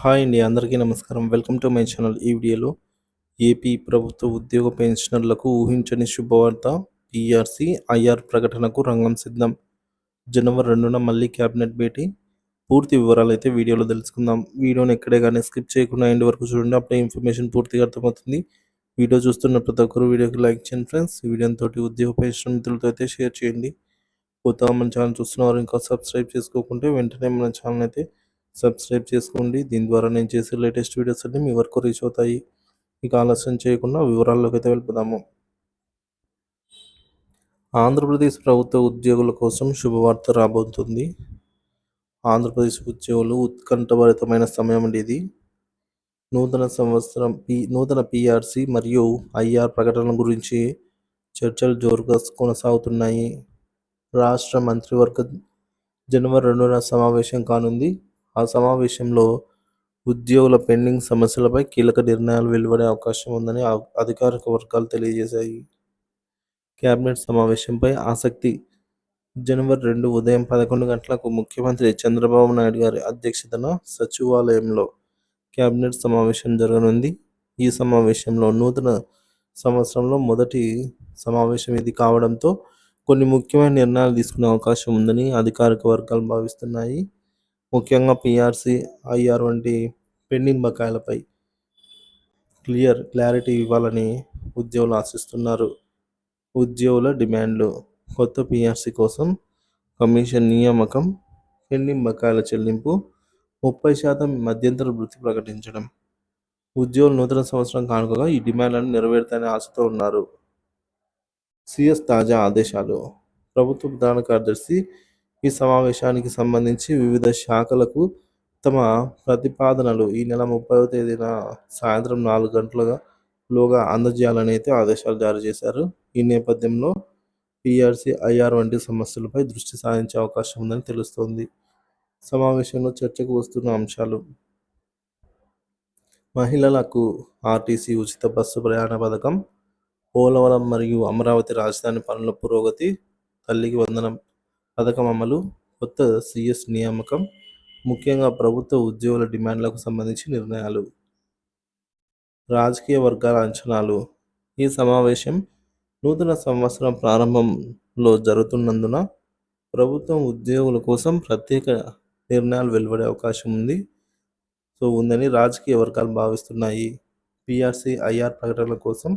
Hi అండి, అందరికీ నమస్కారం. Welcome to my channel. ఈ వీడియోలో ఏపీ ప్రభుత్వ ఉద్యోగ పెన్షనర్లకు ఊహించని శుభవార్త. పీఆర్సీ, ఐఆర్ ప్రకటనకు రంగం సిద్ధం. జనవరి 2న మళ్ళీ క్యాబినెట్ భేటీ. పూర్తి వివరాలు అయితే వీడియోలో తెలుసుకుందాం. వీడియోని ఎక్కడే కానీ స్కిప్ చేయకుండా ఎండ్ వరకు చూడండి. అప్పుడే ఇన్ఫర్మేషన్ పూర్తిగా అర్థమవుతుంది. వీడియో చూస్తున్న ప్రతి ఒక్కరు వీడియోకి లైక్ చేయండి ఫ్రెండ్స్. ఈ వీడియోని తోటి ఉద్యోగ పెన్షన్ మిత్రులతో అయితే షేర్ చేయండి. కొత్తగా మన ఛానల్ చూస్తున్నవారు ఇంకా సబ్స్క్రైబ్ చేసుకోకుంటే వెంటనే మన ఛానల్ అయితే సబ్స్క్రైబ్ చేసుకోండి. దీని ద్వారా నేను చేసే లేటెస్ట్ వీడియోస్ అన్ని మీ వరకు రీచ్ అవుతాయి. ఇక ఆలస్యం చేయకుండా వివరాల్లోకి అయితే వెళ్ళిపోదాము. ఆంధ్రప్రదేశ్ ప్రభుత్వ ఉద్యోగుల కోసం శుభవార్త రాబోతుంది. ఆంధ్రప్రదేశ్ ఉద్యోగులు ఉత్కంఠభరితమైన సమయం అండి ఇది. నూతన పీఆర్సీ మరియు ఐఆర్ ప్రకటన గురించి చర్చలు జోరుగా కొనసాగుతున్నాయి. రాష్ట్ర మంత్రివర్గ జనవరి 2న సమావేశం కానుంది. ఆ సమావేశంలో ఉద్యోగుల పెండింగ్ సమస్యలపై కీలక నిర్ణయాలు వెలువడే అవకాశం ఉందని అధికారిక వర్గాలు తెలియజేశాయి. కేబినెట్ సమావేశంపై ఆసక్తి. జనవరి 2 ఉదయం 11 గంటలకు ముఖ్యమంత్రి చంద్రబాబు నాయుడు గారి అధ్యక్షతన సచివాలయంలో కేబినెట్ సమావేశం జరగనుంది. ఈ సమావేశంలో నూతన సంవత్సరంలో మొదటి సమావేశం ఇది కావడంతో కొన్ని ముఖ్యమైన నిర్ణయాలు తీసుకునే అవకాశం ఉందని అధికారిక వర్గాలు భావిస్తున్నాయి. ముఖ్యంగా పీఆర్సీ, ఐఆర్ వంటి పెండింగ్ బకాయిలపై క్లారిటీ ఇవ్వాలని ఉద్యోగులు ఆశిస్తున్నారు. ఉద్యోగుల డిమాండ్లు. కొత్త పీఆర్సీ కోసం కమిషన్ నియామకం, పెండింగ్ బకాయిల చెల్లింపు, 30% మధ్యంతర వృత్తి ప్రకటించడం. ఉద్యోగులు నూతన సంవత్సరం కానుకగా ఈ డిమాండ్లను నెరవేరుతాయని ఆశతో ఉన్నారు. సీఎస్ తాజా ఆదేశాలు. ప్రభుత్వ ప్రధాన కార్యదర్శి ఈ సమావేశానికి సంబంధించి వివిధ శాఖలకు తమ ప్రతిపాదనలు ఈ నెల 30వ తేదీన సాయంత్రం 4 గంటలలోగా అందజేయాలని అయితే ఆదేశాలు జారీ చేశారు. ఈ నేపథ్యంలో పీఆర్సీ, ఐఆర్ వంటి సమస్యలపై దృష్టి సారించే అవకాశం ఉందని తెలుస్తోంది. సమావేశంలో చర్చకు వస్తున్న అంశాలు. మహిళలకు ఆర్టీసీ ఉచిత బస్సు ప్రయాణ పథకం, పోలవరం మరియు అమరావతి రాజధాని పనుల పురోగతి, తల్లికి వందనం పథకం అమలు, కొత్త సీఎస్ నియామకం, ముఖ్యంగా ప్రభుత్వ ఉద్యోగుల డిమాండ్లకు సంబంధించి నిర్ణయాలు. రాజకీయ వర్గాల అంచనాలు. ఈ సమావేశం నూతన సంవత్సరం ప్రారంభంలో జరుగుతున్నందున ప్రభుత్వం ఉద్యోగుల కోసం ప్రత్యేక నిర్ణయాలు వెలువడే అవకాశం ఉందని రాజకీయ వర్గాలు భావిస్తున్నాయి. పీఆర్సీ, ఐఆర్ ప్రకటనల కోసం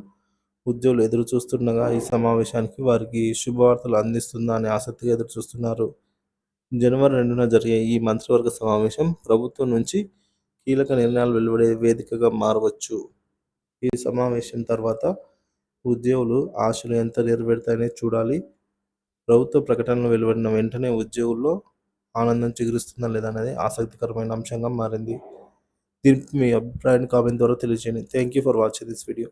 ఉద్యోగులు ఎదురు చూస్తుండగా ఈ సమావేశానికి వారికి శుభవార్తలు అందిస్తుందా అని ఆసక్తిగా ఎదురు చూస్తున్నారు. జనవరి 2న జరిగే ఈ మంత్రివర్గ సమావేశం ప్రభుత్వం నుంచి కీలక నిర్ణయాలు వెలువడే వేదికగా మారవచ్చు. ఈ సమావేశం తర్వాత ఉద్యోగులు ఆశలు ఎంత నెరవేరుతాయనే చూడాలి. ప్రభుత్వ ప్రకటనలు వెలువడిన వెంటనే ఉద్యోగుల్లో ఆనందం చిగురిస్తుందా లేదా అనేది ఆసక్తికరమైన అంశంగా మారింది. దీనికి మీ అభిప్రాయాన్ని కామెంట్ ద్వారా తెలియజేయండి. Thank you for watching this video.